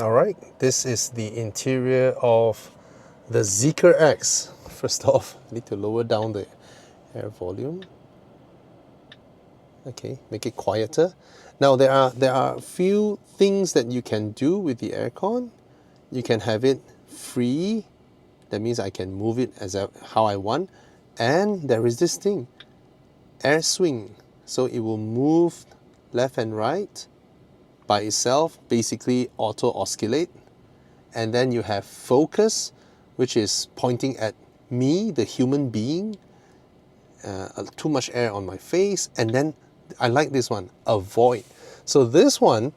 All right, this is the interior of the Zeekr X. First off, I need to lower down the air volume. Okay, make it quieter. Now there are a few things that you can do with the aircon. You can have it free. That means I can move it how I want. And there is this thing, air swing. So it will move left and right by itself, basically auto oscillate. And then you have focus, which is pointing at me, the human being, too much air on my face. And then I like this one, avoid. So this one,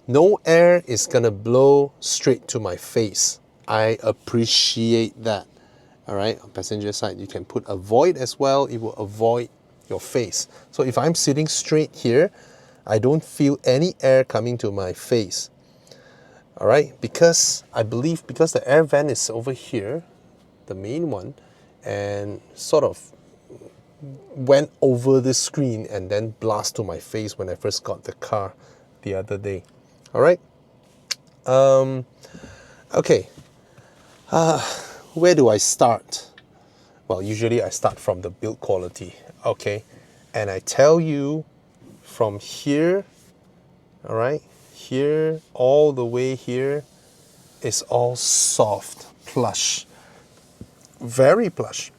no air is gonna blow straight to my face. I appreciate that. All right, on passenger side, you can put avoid as well. It will avoid your face. So if I'm sitting straight here, I don't feel any air coming to my face. All right, because I believe because the air vent is over here, the main one, and sort of went over the screen and then blast to my face when I first got the car the other day. All right. Okay. Where do I start? Well, usually I start from the build quality. Okay. And I tell you from here, all right, here all the way here is all soft, plush, very plush.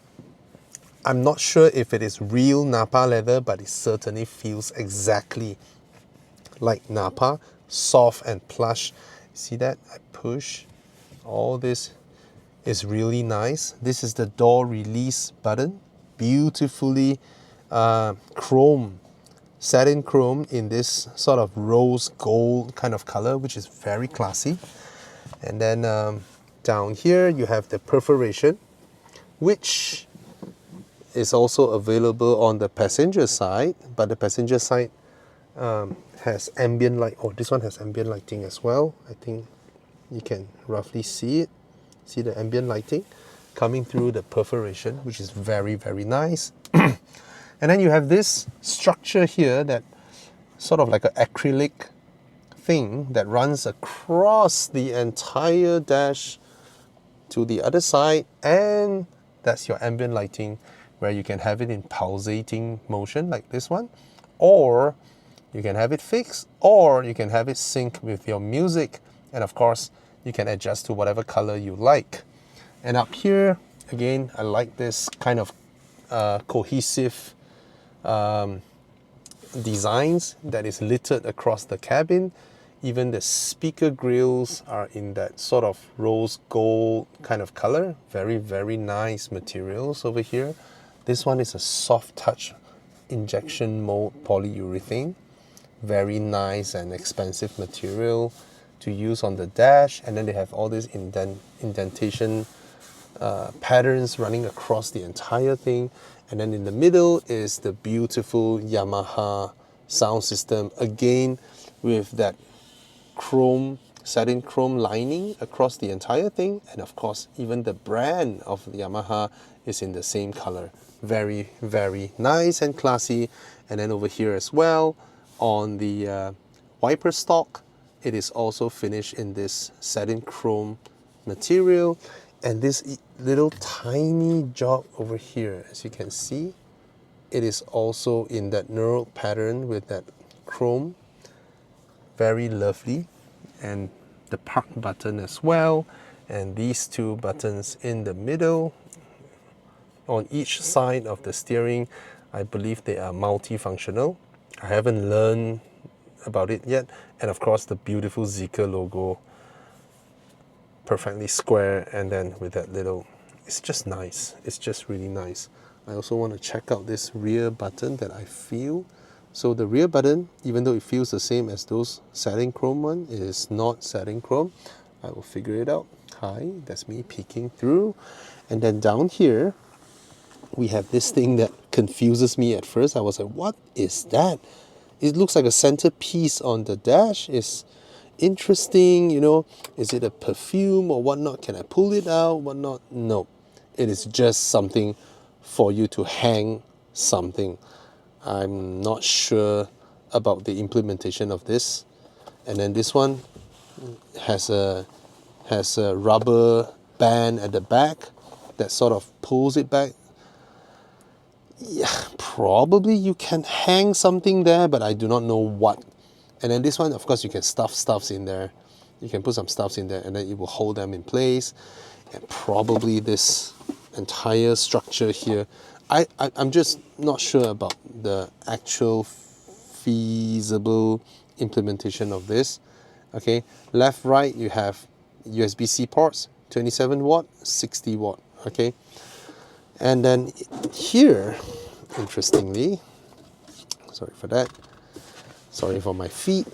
I'm not sure if it is real Napa leather, but it certainly feels exactly like Napa, soft and plush. See that? I push. All this is really nice. This is the door release button, beautifully chrome, satin chrome in this sort of rose gold kind of color, which is very classy. And then down here you have the perforation, which is also available on the passenger side, but the passenger side has ambient light. Oh, this one has ambient lighting as well. I think you can roughly see it. See the ambient lighting coming through the perforation, which is very, very nice. And then you have this structure here that sort of like an acrylic thing that runs across the entire dash to the other side, and that's your ambient lighting, where you can have it in pulsating motion like this one, or you can have it fixed, or you can have it sync with your music, and of course you can adjust to whatever color you like. And up here again, I like this kind of cohesive designs that is littered across the cabin. Even the speaker grills are in that sort of rose gold kind of color. Very, very nice materials over here. This one is a soft touch injection mold polyurethane. Very nice and expensive material to use on the dash. And then they have all these indentation patterns running across the entire thing. And then in the middle is the beautiful Yamaha sound system, again with that chrome, satin chrome lining across the entire thing. And of course, even the brand of Yamaha is in the same color. Very, very nice and classy. And then over here as well, on the wiper stock, it is also finished in this satin chrome material. And this little tiny jog over here, as you can see, it is also in that knurled pattern with that chrome. Very lovely. And the park button as well. And these two buttons in the middle. On each side of the steering, I believe they are multifunctional. I haven't learned about it yet. And of course, the beautiful Zeekr logo, perfectly square, and then with that little, it's just nice. It's just really nice. I also want to check out this rear button that I feel. So the rear button, even though it feels the same as those satin chrome one, it is not satin chrome. I will figure it out. Hi, that's me peeking through. And then down here, we have this thing that confuses me at first. I was like, what is that? It looks like a centerpiece on the dash. It's interesting, you know. Is it a perfume or whatnot? Can I pull it out, whatnot? No, it is just something for you to hang something. I'm not sure about the implementation of this. And then this one, has a rubber band at the back that sort of pulls it back. Yeah, probably you can hang something there, but I do not know what. And then this one, of course, you can stuff stuffs in there. You can put some stuffs in there, and then it will hold them in place. And probably this entire structure here, I'm just not sure about the actual feasible implementation of this. Okay, left, right, you have USB-C ports, 27 watt, 60 watt. Okay, and then here, interestingly, sorry for that, sorry for my feet.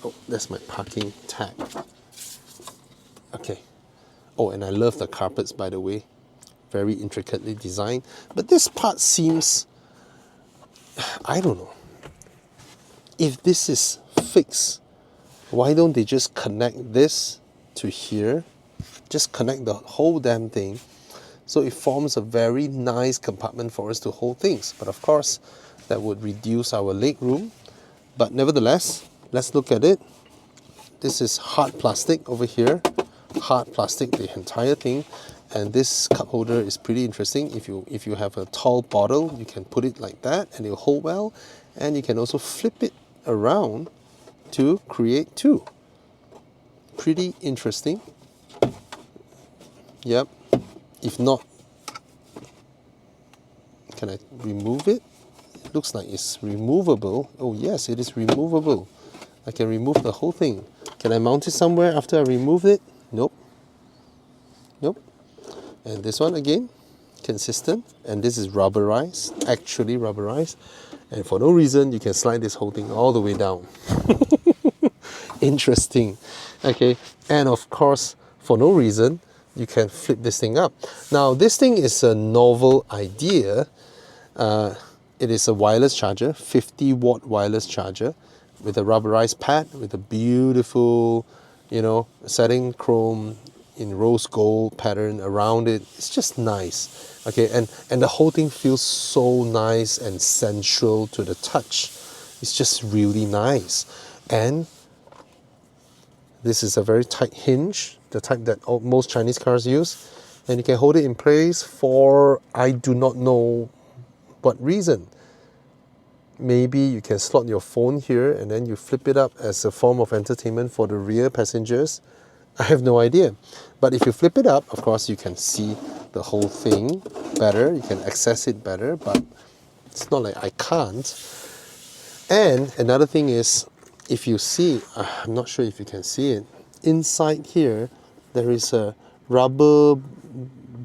Oh, that's my parking tag. Okay. Oh, and I love the carpets, by the way. Very intricately designed. But this part seems, I don't know. If this is fixed, why don't they just connect this to here? Just connect the whole damn thing. So it forms a very nice compartment for us to hold things. But of course, that would reduce our leg room. But nevertheless, let's look at it. This is hard plastic over here. Hard plastic, the entire thing. And this cup holder is pretty interesting. If you have a tall bottle, you can put it like that and it'll hold well. And you can also flip it around to create two. Pretty interesting. Yep. If not, can I remove it? It looks like it's removable. Oh yes, it is removable. I can remove the whole thing. Can I mount it somewhere after I remove it? Nope. Nope. And this one again, consistent. And this is rubberized, actually rubberized. And for no reason, you can slide this whole thing all the way down. Interesting. Okay. And of course, for no reason, you can flip this thing up. Now, this thing is a novel idea. It is a wireless charger, 50 watt wireless charger with a rubberized pad with a beautiful, setting chrome in rose gold pattern around it. It's just nice. Okay, and the whole thing feels so nice and sensual to the touch. It's just really nice. And this is a very tight hinge, the type that most Chinese cars use. And you can hold it in place for, I do not know what reason. Maybe you can slot your phone here and then you flip it up as a form of entertainment for the rear passengers. I have no idea. But if you flip it up, of course, you can see the whole thing better. You can access it better, but it's not like I can't. And another thing is, if you see, I'm not sure if you can see it, inside here, there is a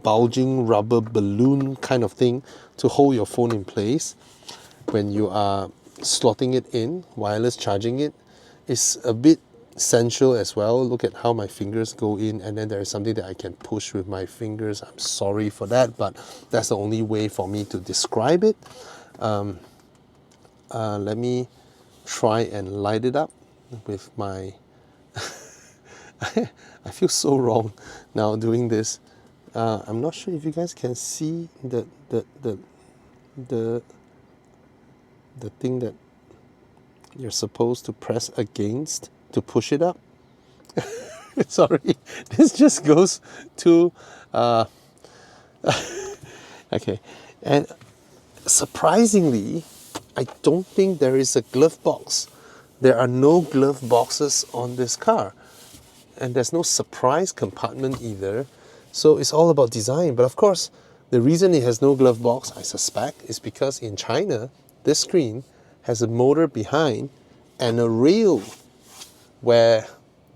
bulging rubber balloon kind of thing to hold your phone in place. When you are slotting it in, wireless charging it, is a bit sensual as well. Look at how my fingers go in, and then there is something that I can push with my fingers. I'm sorry for that, but that's the only way for me to describe it. Let me try and light it up with my... I feel so wrong now doing this. I'm not sure if you guys can see the thing that you're supposed to press against to push it up. Sorry, this just goes to okay. And surprisingly, I don't think there is a glove box. There are no glove boxes on this car, and there's no surprise compartment either. So it's all about design. But of course, the reason it has no glove box, I suspect, is because in China, this screen has a motor behind and a rail where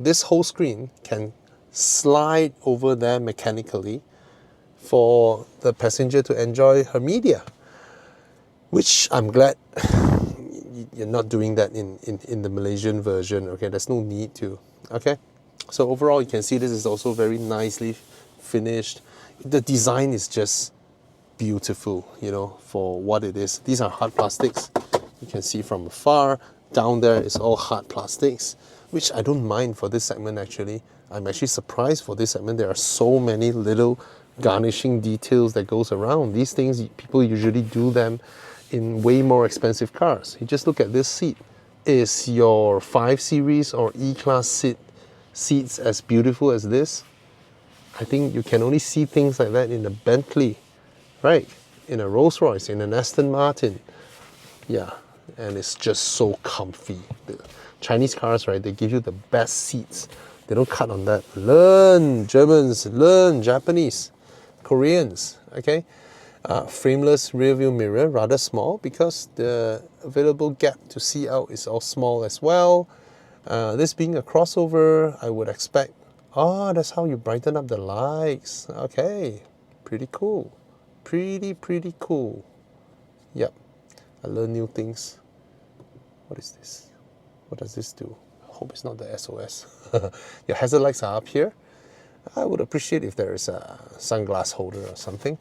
this whole screen can slide over there mechanically for the passenger to enjoy her media, which I'm glad you're not doing that in the Malaysian version. Okay, there's no need to. Okay, so overall you can see this is also very nicely finished. The design is just beautiful, for what it is. These are hard plastics. You can see from afar. Down there is all hard plastics, which I don't mind for this segment actually. I'm actually surprised for this segment. There are so many little garnishing details that goes around. These things, people usually do them in way more expensive cars. You just look at this seat. Is your 5 Series or E-Class seat seats as beautiful as this. I think you can only see things like that in a Bentley, right? In a Rolls Royce, in an Aston Martin. Yeah, and it's just so comfy. The Chinese cars, right, they give you the best seats. They don't cut on that. Learn Germans, learn Japanese, Koreans, okay? Frameless rear view mirror, rather small because the available gap to see out is all small as well. This being a crossover, I would expect, that's how you brighten up the lights. Okay, pretty cool. Pretty cool. Yep, I learn new things. What is this? What does this do? I hope it's not the SOS. Your hazard lights are up here. I would appreciate if there is a sunglass holder or something.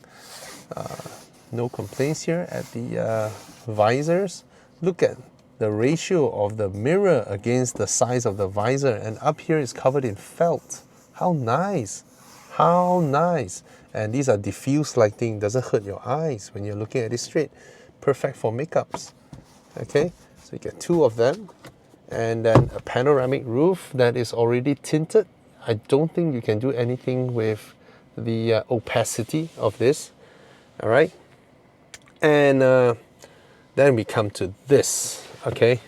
No complaints here at the visors. Look at the ratio of the mirror against the size of the visor, and up here is covered in felt. How nice! How nice! And these are diffuse lighting, doesn't hurt your eyes when you're looking at it straight. Perfect for makeups. Okay, so you get two of them, and then a panoramic roof that is already tinted. I don't think you can do anything with the opacity of this. All right, and then we come to this. Okay,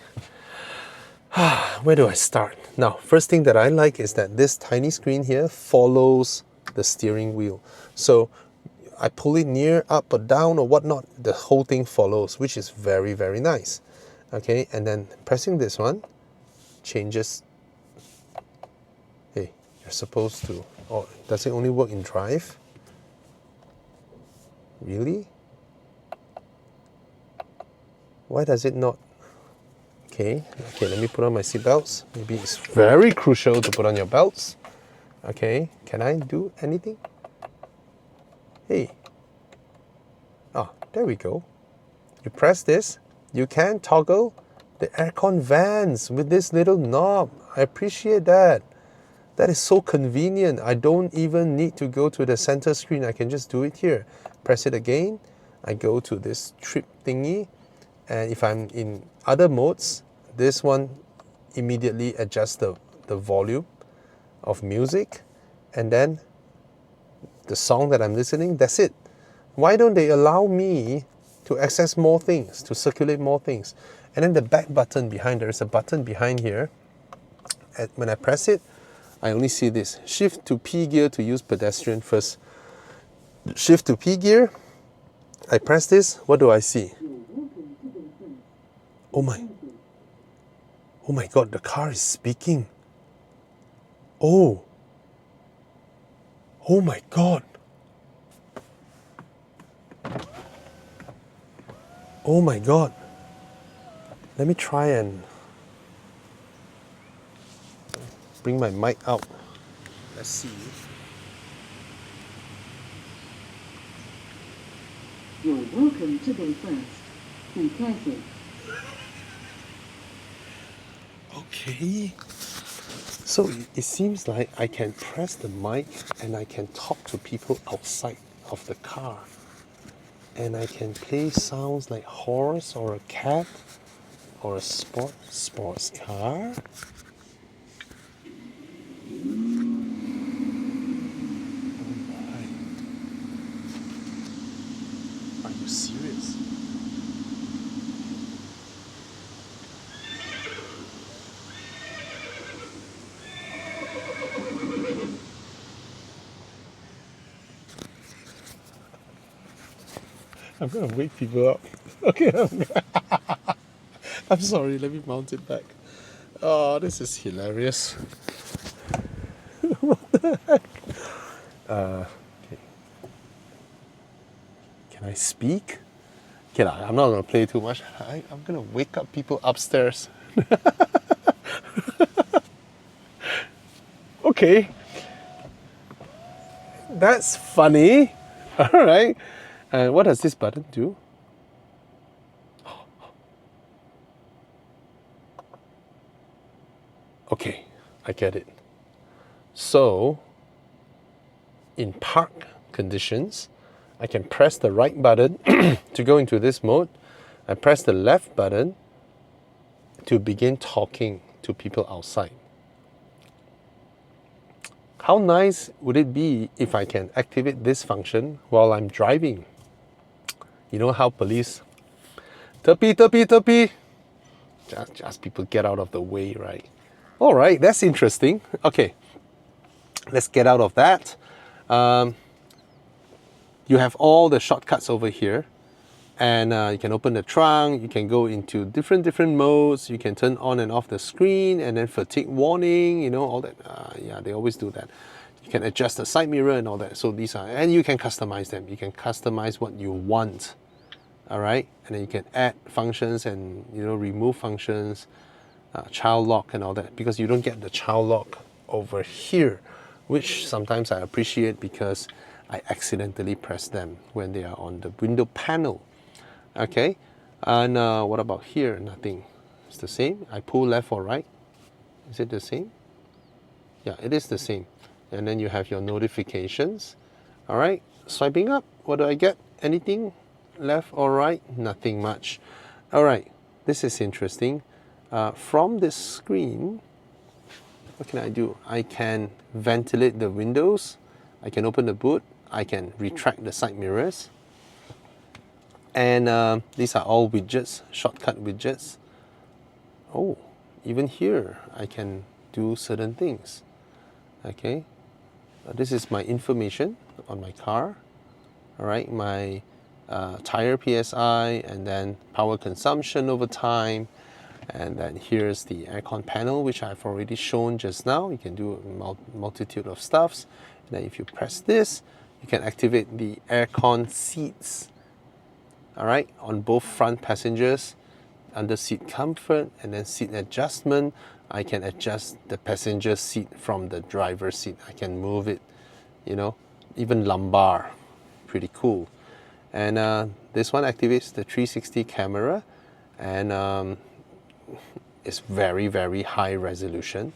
where do I start? Now, first thing that I like is that this tiny screen here follows the steering wheel. So I pull it near, up or down or whatnot, the whole thing follows, which is very, very nice. Okay, and then pressing this one changes. Hey, you're supposed to, oh, does it only work in drive? Really? Why does it not? Okay, let me put on my seatbelts. Maybe it's very crucial to put on your belts. Okay, can I do anything? Hey. Oh, there we go. You press this, you can toggle the aircon vents with this little knob. I appreciate that. That is so convenient. I don't even need to go to the center screen. I can just do it here. Press it again. I go to this trip thingy. And if I'm in other modes, this one immediately adjusts the volume of music. And then the song that I'm listening, that's it. Why don't they allow me to access more things, to circulate more things? And then the back button behind, there is a button behind here. And when I press it, I only see this. Shift to P gear to use pedestrian first. Shift to P gear. I press this. What do I see? Oh my God, the car is speaking. Oh my God. Oh my God. Let me try and bring my mic out. Let's see. You're welcome to go first. Be careful. Okay. So it seems like I can press the mic and I can talk to people outside of the car. And I can play sounds like horse or a cat or a sports car. Are you serious? I'm gonna wake people up. Okay, I'm sorry, let me mount it back. Oh, this is hilarious. What the heck? Okay. Can I speak? Okay, I'm not gonna play too much. I'm gonna wake up people upstairs. Okay. That's funny. Alright. And what does this button do? Okay, I get it. So, in park conditions, I can press the right button to go into this mode. I press the left button to begin talking to people outside. How nice would it be if I can activate this function while I'm driving? You know how police, tepi, tepi, tepi, just people get out of the way, right? All right, that's interesting. Okay, let's get out of that. You have all the shortcuts over here, and you can open the trunk. You can go into different modes. You can turn on and off the screen, and then fatigue warning, you know, all that. Yeah, they always do that. You can adjust the side mirror and all that. So these are, and you can customize them. You can customize what you want. All right, and then you can add functions and, you know, remove functions, child lock and all that, because you don't get the child lock over here, which sometimes I appreciate because I accidentally press them when they are on the window panel. Okay, and what about here? Nothing. It's the same. I pull left or right. Is it the same? Yeah, it is the same. And then you have your notifications. All right, swiping up. What do I get? Anything? Left or right? Nothing much. All right, this is interesting. From this screen, what can I do? I can ventilate the windows. I can open the boot. I can retract the side mirrors. And these are all widgets, shortcut widgets. Oh, even here, I can do certain things. Okay, this is my information on my car. All right, my tire PSI, and then power consumption over time. And then here's the aircon panel, which I've already shown just now. You can do a multitude of stuffs. And then if you press this, you can activate the aircon seats. All right, on both front passengers, under seat comfort, and then seat adjustment. I can adjust the passenger seat from the driver's seat. I can move it, you know, even lumbar. Pretty cool. And this one activates the 360 camera, and it's very high resolution.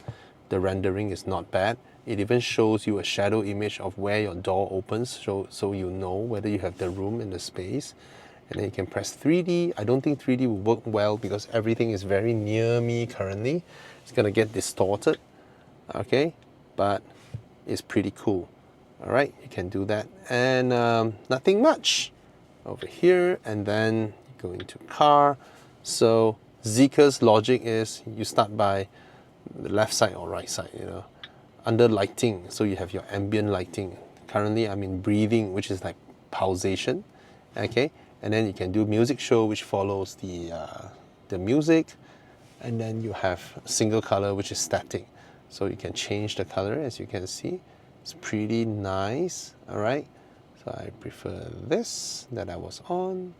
The rendering is not bad. It even shows you a shadow image of where your door opens, so you know whether you have the room and the space. And then you can press 3D. I don't think 3D will work well because everything is very near me currently. It's gonna get distorted, okay? But it's pretty cool. All right, you can do that. And nothing much over here. And then go into car. So Zeekr's logic is you start by the left side or right side, you know. Under lighting, so you have your ambient lighting. Currently I'm in breathing, which is like pausation, okay? And then you can do music show, which follows the music. And then you have single color, which is static. So you can change the color, as you can see. It's pretty nice, all right? So I prefer this that I was on.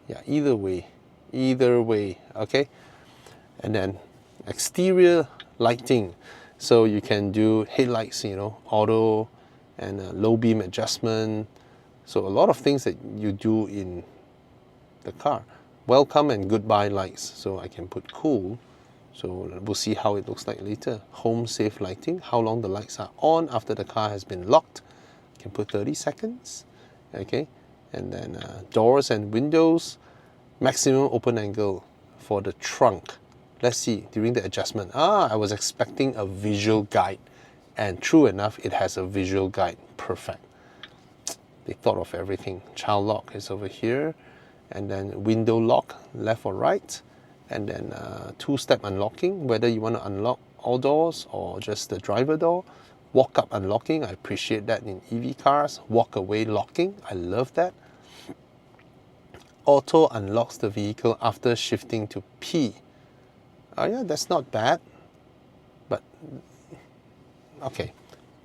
Yeah, either way, okay? And then exterior lighting. So you can do headlights, you know, auto and low beam adjustment. So a lot of things that you do in the car. Welcome and goodbye lights. So I can put cool. So we'll see how it looks like later. Home safe lighting, how long the lights are on after the car has been locked. You can put 30 seconds, okay? And then doors and windows, maximum open angle for the trunk. Let's see, during the adjustment. I was expecting a visual guide. And true enough, it has a visual guide. Perfect. They thought of everything. Child lock is over here. And then window lock, left or right. And then two-step unlocking, whether you want to unlock all doors or just the driver door. Walk-up unlocking, I appreciate that in EV cars. Walk-away locking, I love that. Auto unlocks the vehicle after shifting to P. Oh yeah, that's not bad. But, okay,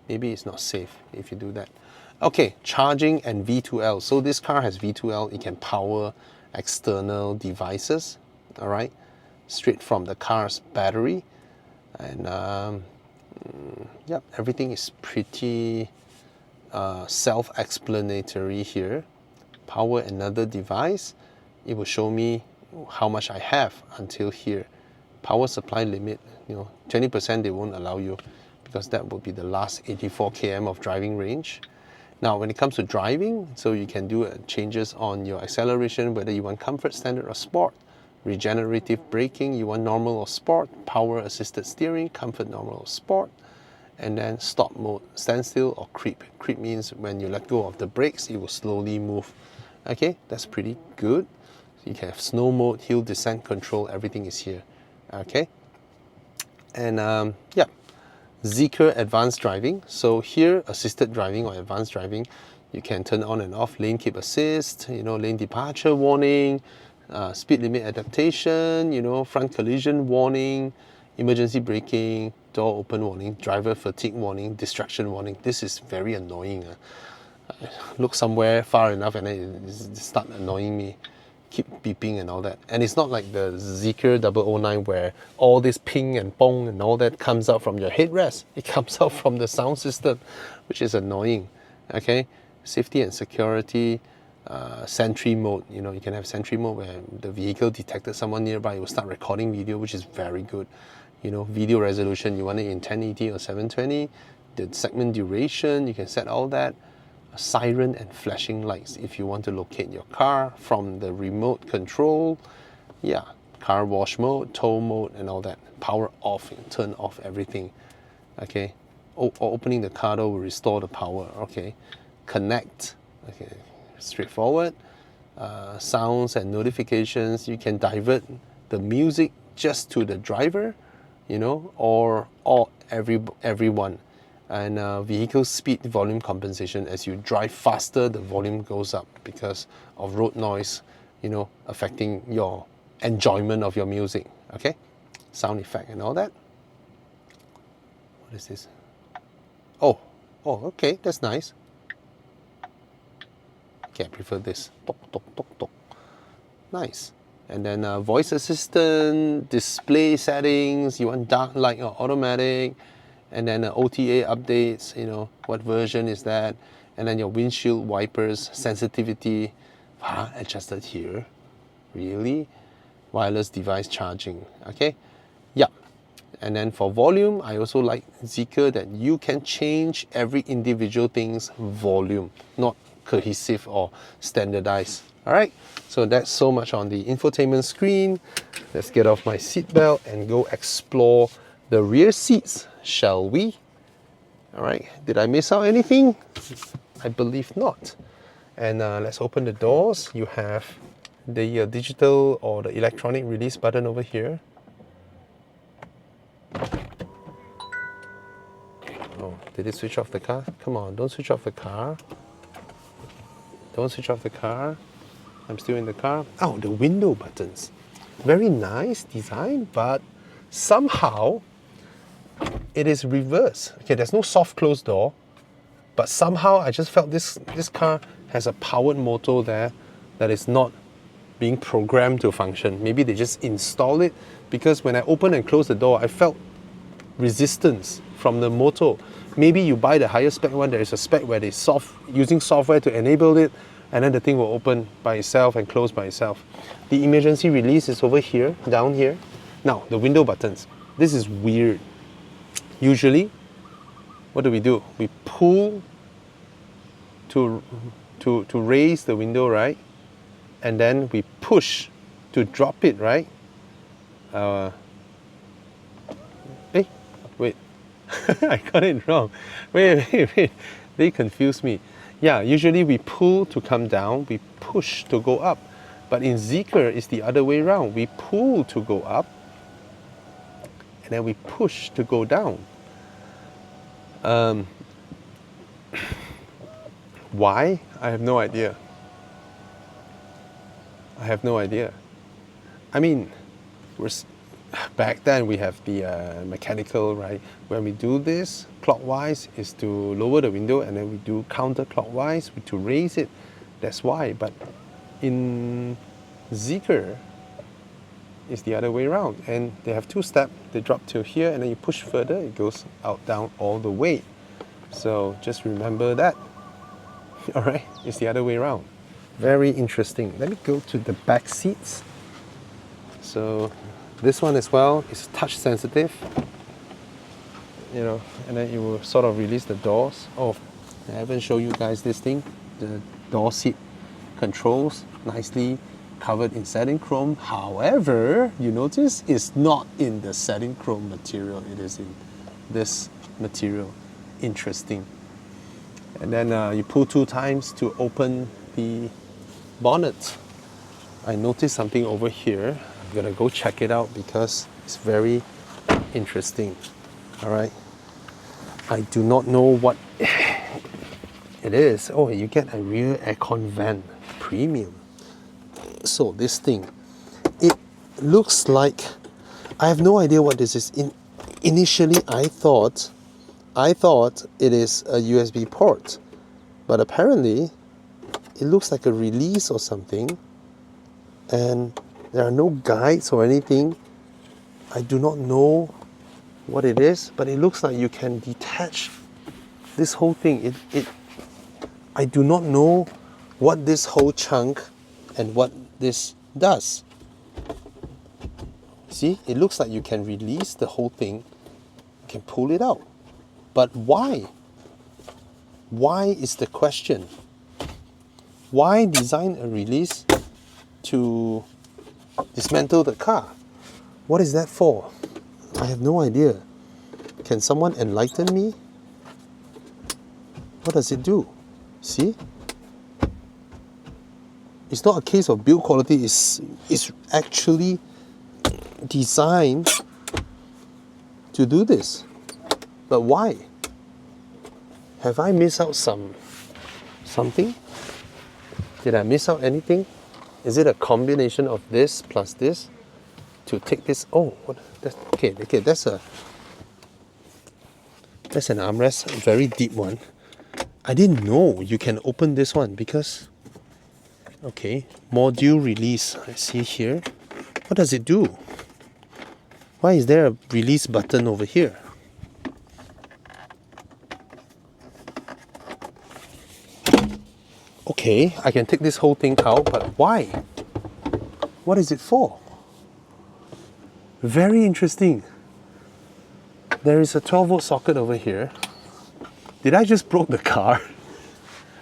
maybe it's not safe if you do that. Okay, charging and V2L. So this car has V2L. It can power external devices, all right, straight from the car's battery. And yep, everything is pretty self-explanatory here. Power another device. It will show me how much I have until here. Power supply limit, you know, 20% they won't allow you because that will be the last 84 km of driving range. Now, when it comes to driving, so you can do changes on your acceleration, whether you want comfort, standard, or sport. Regenerative braking, you want normal or sport. Power assisted steering, comfort, normal, or sport. and then stop mode, standstill or creep. Creep means when you let go of the brakes, it will slowly move. Okay, that's pretty good. You can have snow mode, hill descent control, everything is here. Okay, and yeah, Zeekr advanced driving. So here, assisted driving or advanced driving, you can turn on and off lane keep assist, lane departure warning, speed limit adaptation, front collision warning, emergency braking, door open warning, driver fatigue warning, distraction warning. This is very annoying. Look somewhere far enough and then it start annoying me. Keep beeping and all that. And it's not like the Zeekr 009 where all this ping and pong and all that comes out from your headrest. It comes out from the sound system, which is annoying. Okay, safety and security, sentry mode. You can have sentry mode where the vehicle detected someone nearby, it will start recording video, which is very good. Video resolution, you want it in 1080 or 720. The segment duration, you can set all that. Siren and flashing lights if you want to locate your car from the remote control. Yeah, car wash mode, tow mode and all that. Power off, turn off everything. Okay, opening the car door will restore the power. Okay, connect. Okay, straightforward. Sounds and notifications, you can divert the music just to the driver, or everyone. And vehicle speed volume compensation. As you drive faster, the volume goes up because of road noise, affecting your enjoyment of your music. Okay, sound effect and all that. What is this? Oh, okay, that's nice. Okay, I prefer this. Tok, tok, tok, tok. Nice. And then voice assistant, display settings. You want dark, light, or automatic. And then OTA updates, what version is that? And then your windshield wipers sensitivity, adjusted here. Really? Wireless device charging. Okay, yeah. And then for volume, I also like Zeekr that you can change every individual thing's volume, not cohesive or standardized. All right, so that's so much on the infotainment screen. Let's get off my seatbelt and go explore the rear seats, shall we? All right, did I miss out anything? I believe not. And let's open the doors. You have the digital or the electronic release button over here. Oh, did it switch off the car? Come on, don't switch off the car. Don't switch off the car. I'm still in the car. Oh, the window buttons. Very nice design, but somehow it is reverse. Okay, there's no soft close door, but somehow I just felt this car has a powered motor there that is not being programmed to function. Maybe they just install it, because when I open and close the door, I felt resistance from the motor. Maybe you buy the higher spec one, there is a spec where they using software to enable it, and then the thing will open by itself and close by itself. The emergency release is over here, down here. Now, the window buttons. This is weird. Usually, what do? We pull to raise the window, right? And then we push to drop it, right? Wait. I got it wrong. Wait. They confused me. Yeah, usually we pull to come down, we push to go up. But in Zeekr, it's the other way around. We pull to go up, and then we push to go down. Why? I have no idea. I mean, back then we have the mechanical, right? When we do this, clockwise is to lower the window, and then we do counterclockwise to raise it. That's why. But in Zeekr, it's the other way around, and they have two steps. They drop to here, and then you push further, it goes out, down, all the way. So just remember that. All right, it's the other way around. Very interesting. Let me go to the back seats. So this one as well is touch sensitive, and then it will sort of release the doors. Oh, I haven't shown you guys this thing, the door seat controls, nicely covered in satin chrome. However, you notice it's not in the satin chrome material. It is in this material. Interesting. And then you pull 2 times to open the bonnet. I noticed something over here. I'm gonna go check it out because it's very interesting. All right. I do not know what it is. Oh, you get a rear aircon vent, premium. So this thing, it looks like, I have no idea what this is. Initially, I thought it is a USB port, but apparently it looks like a release or something, and there are no guides or anything. I do not know what it is, but it looks like you can detach this whole thing. I do not know what this whole chunk and what this does. See, it looks like you can release the whole thing, you can pull it out. But why? Why is the question? Why design a release to dismantle the car? What is that for? I have no idea. Can someone enlighten me? What does it do? See? It's not a case of build quality, it's actually designed to do this. But why? Have I missed out something? Did I miss out anything? Is it a combination of this plus this to take this? Oh, what? Okay, that's an armrest, a very deep one. I didn't know you can open this one because, okay, module release, I see here. What does it do? Why is there a release button over here? Okay, I can take this whole thing out, but why? What is it for? Very interesting. There is a 12-volt socket over here. Did I just broke the car?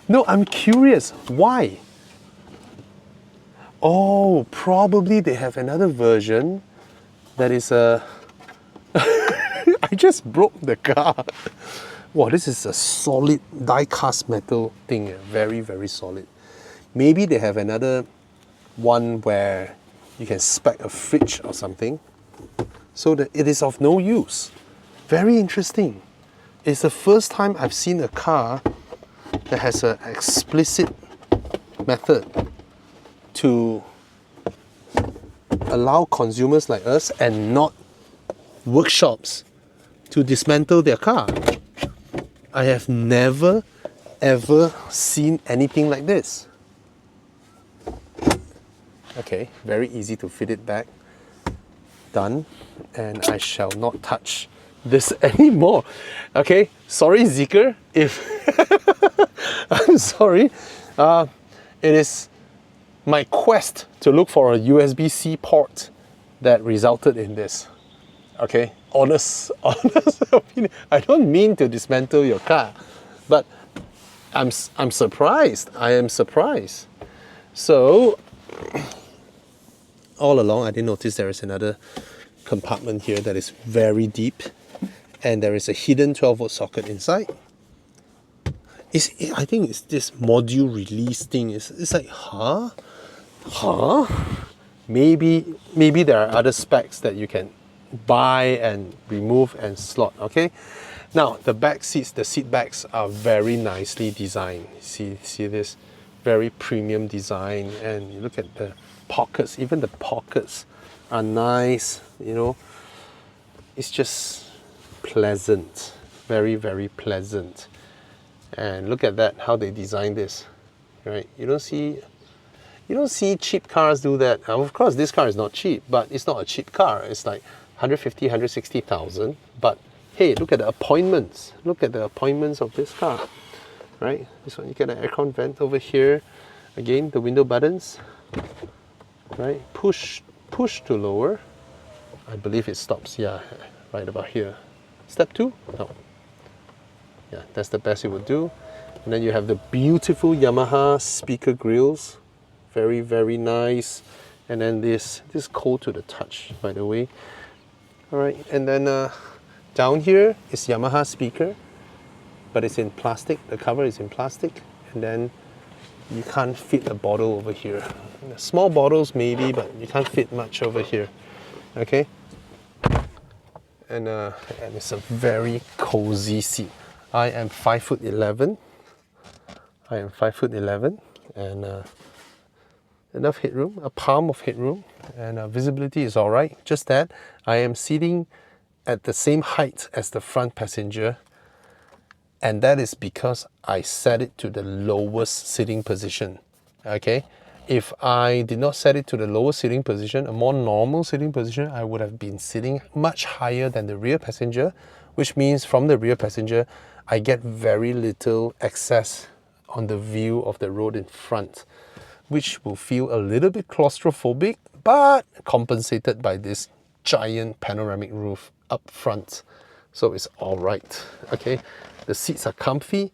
No, I'm curious. Why? Oh, probably they have another version that is a... I just broke the car. Wow, this is a solid die-cast metal thing. Very, very solid. Maybe they have another one where you can spec a fridge or something so that it is of no use. Very interesting. It's the first time I've seen a car that has an explicit method to allow consumers like us and not workshops to dismantle their car. I have never ever seen anything like this. Okay, very easy to fit it back. Done. And I shall not touch this anymore. Okay, sorry Zeekr, if I'm sorry. It is my quest to look for a USB-C port that resulted in this. Okay, honest opinion. I don't mean to dismantle your car, but I'm surprised. I am surprised. So all along I didn't notice there is another compartment here that is very deep, and there is a hidden 12-volt socket inside. I think it's this module release thing. It's like, huh? Maybe there are other specs that you can buy and remove and slot. Okay, now the back seats, the seat backs are very nicely designed. See this very premium design, and you look at the pockets. Even the pockets are nice. You know, it's just pleasant, very, very pleasant. And look at that, how they designed this, right? You don't see cheap cars do that. Now, of course, this car is not cheap, but it's not a cheap car. It's like 150, 160,000. But hey, look at the appointments. Look at the appointments of this car, right? This one, you get an aircon vent over here. Again, the window buttons, right? Push to lower. I believe it stops, yeah, right about here. Step 2? No. Yeah, that's the best it would do. And then you have the beautiful Yamaha speaker grills. Very, very nice. And then this cold to the touch, by the way. All right, and then Down here is Yamaha speaker, but it's in plastic. The cover is in plastic, and then you can't fit a bottle over here. Small bottles maybe, but you can't fit much over here. Okay, and it's a very cozy seat. I am 5'11". I am 5'11", and enough headroom, a palm of headroom, and visibility is all right. Just that I am sitting at the same height as the front passenger, and that is because I set it to the lowest sitting position. Okay, if I did not set it to the lowest sitting position, a more normal sitting position, I would have been sitting much higher than the rear passenger, which means from the rear passenger I get very little access on the view of the road in front, which will feel a little bit claustrophobic, but compensated by this giant panoramic roof up front. So it's all right. Okay, the seats are comfy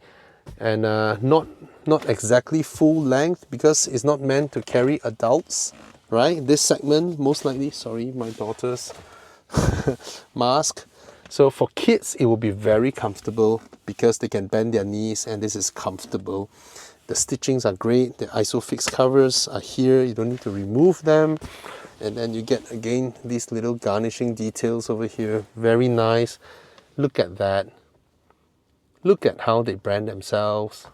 and not exactly full length because it's not meant to carry adults, right? This segment most likely, sorry, my daughter's mask. So for kids, it will be very comfortable because they can bend their knees and this is comfortable. The stitchings are great. The ISOFIX covers are here. You don't need to remove them. And then you get, again, these little garnishing details over here. Very nice. Look at that. Look at how they brand themselves.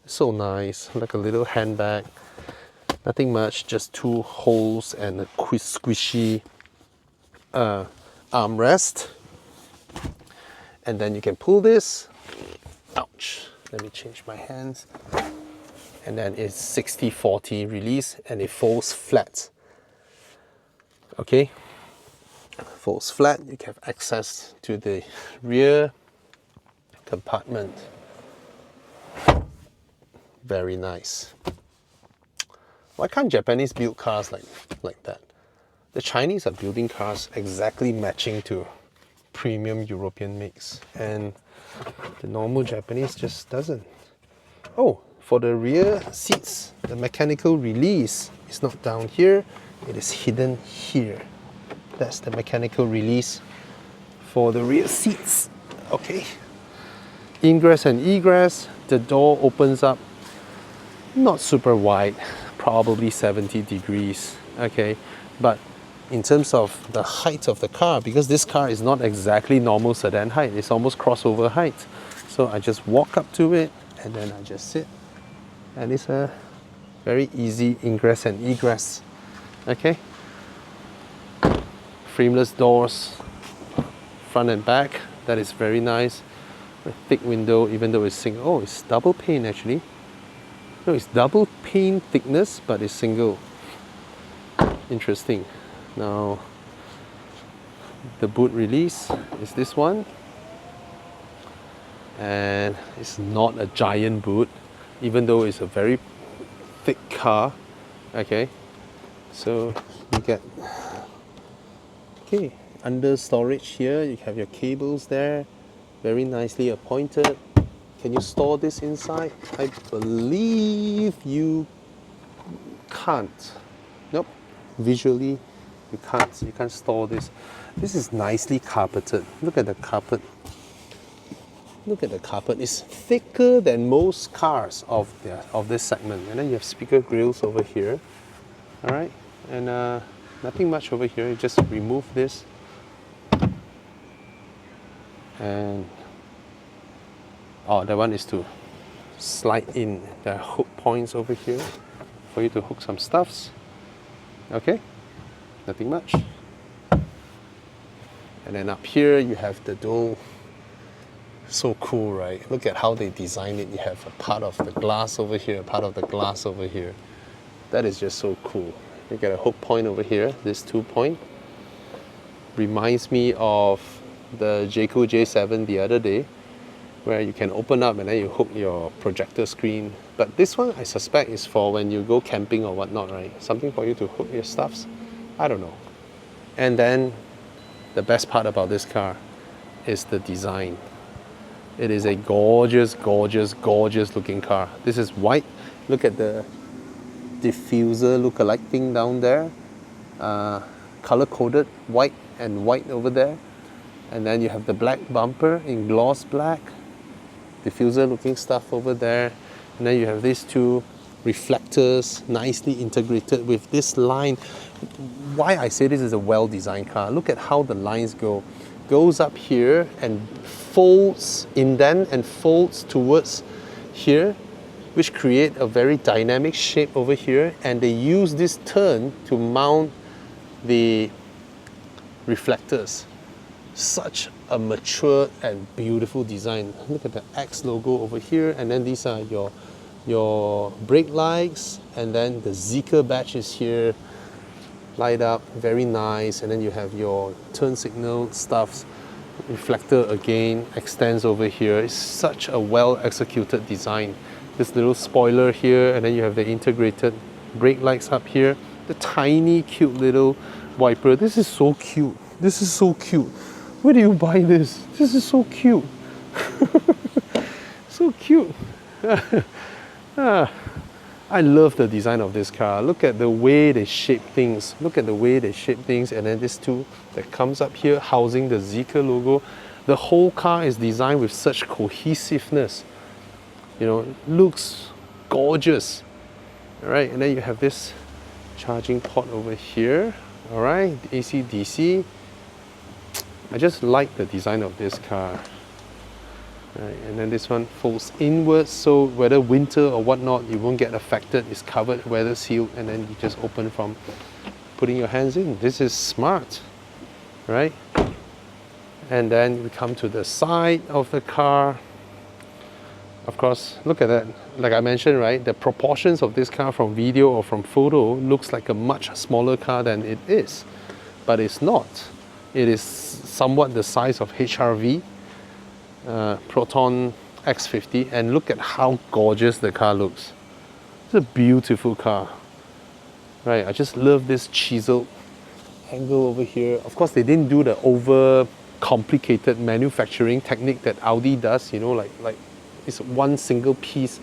So nice. Like a little handbag. Nothing much. Just two holes and a squishy armrest. And then you can pull this. Ouch. Let me change my hands. And then it's 60-40 release and it folds flat. Okay, folds flat. You can have access to the rear compartment. Very nice. Why can't Japanese build cars like that? The Chinese are building cars exactly matching to premium European makes, and the normal Japanese just doesn't. Oh, for the rear seats, the mechanical release is not down here, it is hidden here. That's the mechanical release for the rear seats. Okay. Ingress and egress, the door opens up, not super wide, probably 70 degrees. Okay, but in terms of the height of the car, because this car is not exactly normal sedan height, it's almost crossover height. So I just walk up to it and then I just sit. And it's a very easy ingress and egress. Okay, frameless doors, front and back. That is very nice. A thick window, even though it's single. Oh, it's double pane actually. No, it's double pane thickness, but it's single. Interesting. Now, the boot release is this one, and it's not a giant boot, even though it's a very thick car. Okay, so you get under storage here. You have your cables there, very nicely appointed. Can you store this inside? I believe you can't. Nope, visually you can't store this. This is nicely carpeted. Look at the carpet. Look at the carpet. It's thicker than most cars of this segment. And then you have speaker grills over here. All right, and nothing much over here. You just remove this, and that one is to slide in. There are hook points over here for you to hook some stuffs. Okay, nothing much. And then up here you have the dual. So cool, right? Look at how they designed it. You have a part of the glass over here, a part of the glass over here. That is just so cool. You get a hook point over here, this 2-point. Reminds me of the Zeekr J7 the other day, where you can open up and then you hook your projector screen. But this one I suspect is for when you go camping or whatnot, right? Something for you to hook your stuffs. I don't know. And then the best part about this car is the design. It is a gorgeous, gorgeous, gorgeous looking car. This is white. Look at the diffuser look-alike thing down there. Color-coded white and white over there. And then you have the black bumper in gloss black, diffuser looking stuff over there. And then you have these two reflectors nicely integrated with this line. Why I say this is a well-designed car, look at how the lines go. Goes up here and folds, indent and folds towards here, which create a very dynamic shape over here. And they use this turn to mount the reflectors. Such a mature and beautiful design. Look at the X logo over here, and then these are your brake lights, and then the Zeekr badge is here, light up, very nice. And then you have your turn signal stuffs, reflector again extends over here. It's such a well executed design. This little spoiler here, and then you have the integrated brake lights up here, the tiny cute little wiper. This is so cute. This is so cute. Where do you buy this? This is so cute. So cute. I love the design of this car. Look at the way they shape things. Look at the way they shape things. And then this tool that comes up here, housing the Zeekr logo. The whole car is designed with such cohesiveness. You know, looks gorgeous. All right, and then you have this charging port over here. All right, AC, DC. I just like the design of this car. Right, and then this one folds inwards, so whether winter or whatnot, you won't get affected. It's covered, weather sealed, and then you just open from putting your hands in. This is smart, right? And then we come to the side of the car. Of course, look at that. Like I mentioned, right, the proportions of this car from video or from photo looks like a much smaller car than it is, but it's not. It is somewhat the size of HRV, Proton X50, and look at how gorgeous the car looks. It's a beautiful car, right? I just love this chiseled angle over here. Of course, they didn't do the over complicated manufacturing technique that Audi does, you know, like it's one single piece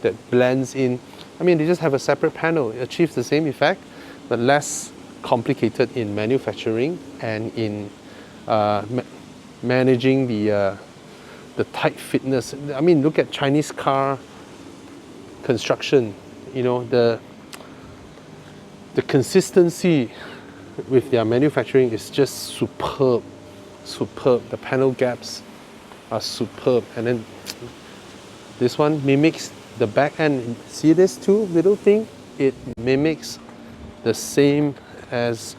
that blends in. I mean, they just have a separate panel. It achieves the same effect, but less complicated in manufacturing and in managing the tight fitness. I mean, look at Chinese car construction. You know, the consistency with their manufacturing is just superb. Superb. The panel gaps are superb. And then this one mimics the back end. See this too, little thing? It mimics the same as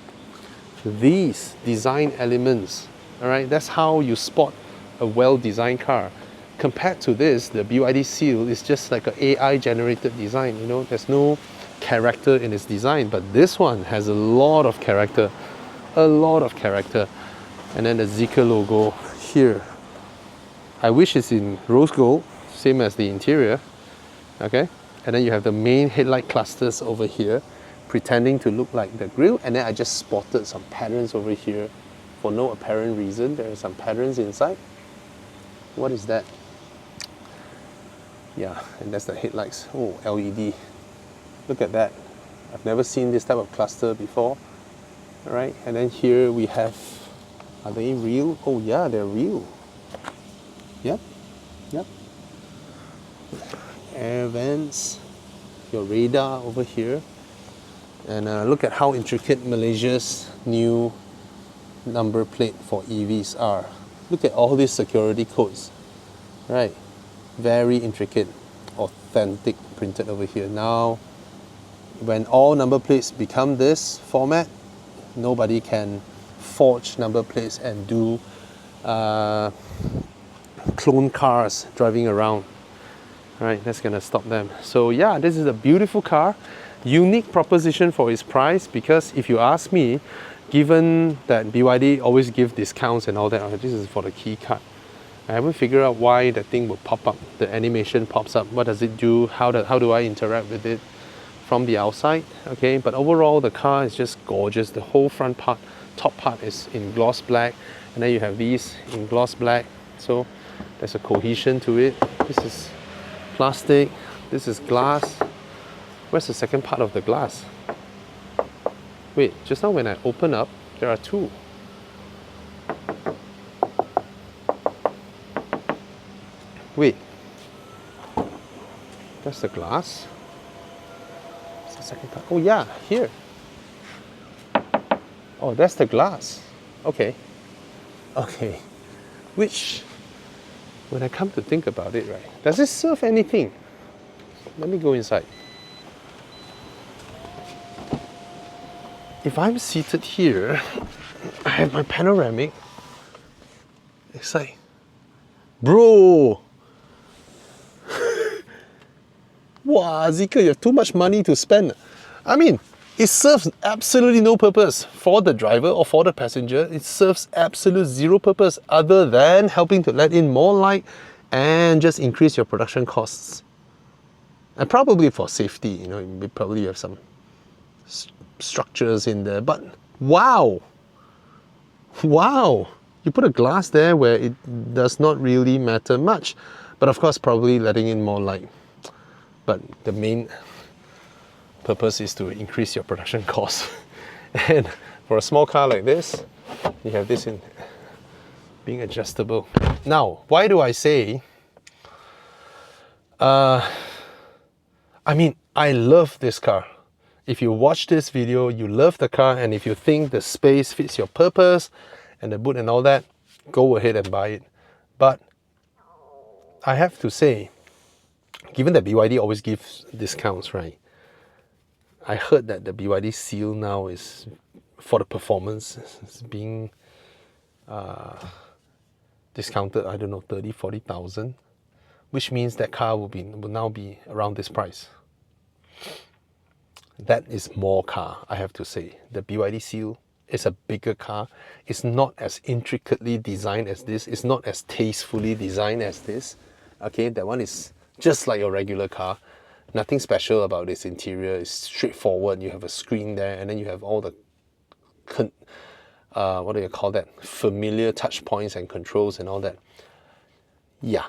these design elements. All right, that's how you spot a well-designed car. Compared to this, the BYD seal is just like an AI generated design. You know, there's no character in its design, but this one has a lot of character, a lot of character. And then the Zeekr logo here. I wish it's in rose gold, same as the interior. Okay, and then you have the main headlight clusters over here, pretending to look like the grille. And then I just spotted some patterns over here for no apparent reason. There are some patterns inside. What is that? Yeah, and that's the headlights. Oh, LED. Look at that. I've never seen this type of cluster before. All right, and then here we have, are they real? Oh yeah, they're real. Yep, yep. Air vents, your radar over here. And look at how intricate Malaysia's new number plate for EVs are. Look at all these security codes, right? Very intricate, authentic printed over here. Now, when all number plates become this format, nobody can forge number plates and do clone cars driving around. All right, that's gonna stop them. So yeah, this is a beautiful car, unique proposition for its price, because if you ask me, given that BYD always give discounts and all that, this is for the key card. I haven't figured out why the thing will pop up. The animation pops up. What does it do? How do I interact with it from the outside? Okay, but overall the car is just gorgeous. The whole front part, top part is in gloss black, and then you have these in gloss black. So there's a cohesion to it. This is plastic. This is glass. Where's the second part of the glass? Wait, just now when I open up, there are two. Wait, that's the glass. It's the second car. Oh yeah, here. Oh, that's the glass. Okay. Okay. Which, when I come to think about it, right, does it serve anything? Let me go inside. If I'm seated here, I have my panoramic. It's like, bro, wow, Zeekr, you have too much money to spend. I mean, it serves absolutely no purpose for the driver or for the passenger. It serves absolute zero purpose other than helping to let in more light and just increase your production costs. And probably for safety, you know, you probably have some structures in there, but wow, you put a glass there where it does not really matter much, but of course probably letting in more light. But the main purpose is to increase your production costs. And for a small car like this, you have this in being adjustable. Now, why do I say I mean, I love this car. If you watch this video, you love the car, and if you think the space fits your purpose and the boot and all that, go ahead and buy it. But I have to say, given that BYD always gives discounts, right? I heard that the BYD seal now is, for the performance, is being discounted, I don't know, 30, 40,000, which means that car will now be around this price. That is more car, I have to say. The BYD seal is a bigger car. It's not as intricately designed as this. It's not as tastefully designed as this. Okay, that one is just like your regular car. Nothing special about its interior. It's straightforward. You have a screen there, and then you have all the what do you call that? Familiar touch points and controls and all that. Yeah,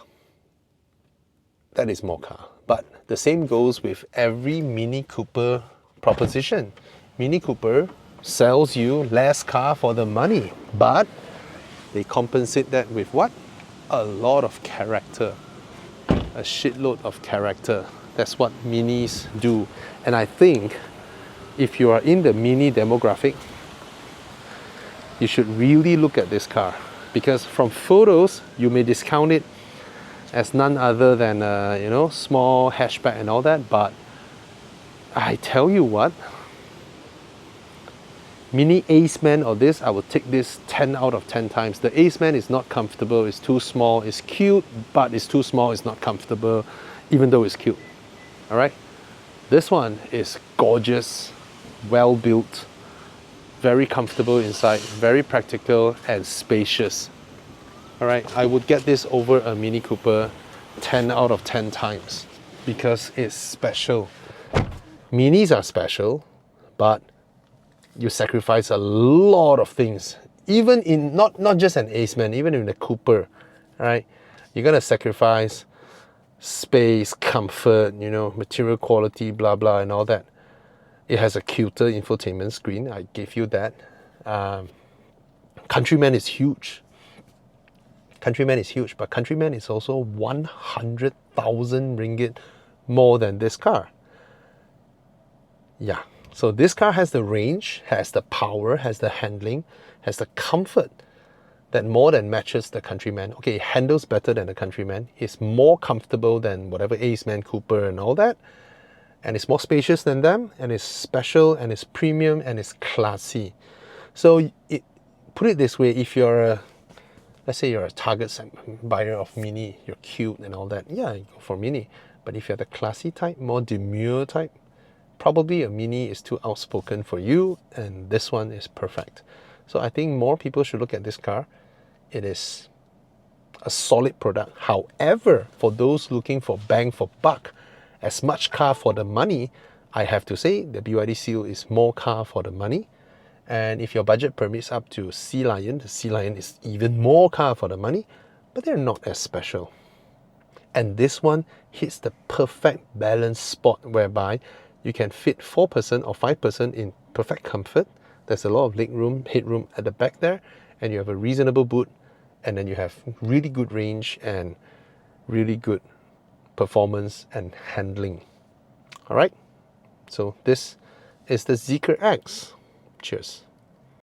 that is more car. But the same goes with every Mini Cooper proposition. Mini Cooper sells you less car for the money, but they compensate that with what? A lot of character. A shitload of character. That's what Minis do. And I think if you are in the Mini demographic, you should really look at this car, because from photos you may discount it as none other than you know, small hatchback and all that, but I tell you what, Mini Aceman or this, I would take this 10 out of 10 times. The Aceman is not comfortable, it's too small, it's cute, but it's too small, it's not comfortable, even though it's cute. All right, this one is gorgeous, well built, very comfortable inside, very practical and spacious. All right, I would get this over a Mini Cooper 10 out of 10 times because it's special. Minis are special, but you sacrifice a lot of things. Even in, not just an Aceman, even in the Cooper, right? You're gonna sacrifice space, comfort, you know, material quality, blah, blah, and all that. It has a cuter infotainment screen, I gave you that. Countryman is huge. Countryman is huge, but Countryman is also 100,000 ringgit more than this car. Yeah, so this car has the range, has the power, has the handling, has the comfort that more than matches the Countryman. Okay, it handles better than the Countryman. It's more comfortable than whatever Aceman, Cooper and all that. And it's more spacious than them, and it's special, and it's premium, and it's classy. So put it this way, if you're a, let's say you're a target buyer of Mini, you're cute and all that, yeah, you go for Mini. But if you're the classy type, more demure type, probably a Mini is too outspoken for you, and this one is perfect. So I think more people should look at this car. It is a solid product. However, for those looking for bang for buck, as much car for the money, I have to say the BYD Seal is more car for the money. And if your budget permits up to Sea Lion, the Sea Lion is even more car for the money, but they're not as special. And this one hits the perfect balance spot whereby you can fit 4% or 5% in perfect comfort. There's a lot of leg room, headroom at the back there, and you have a reasonable boot, and then you have really good range and really good performance and handling. All right, so this is the Zeekr X. Cheers.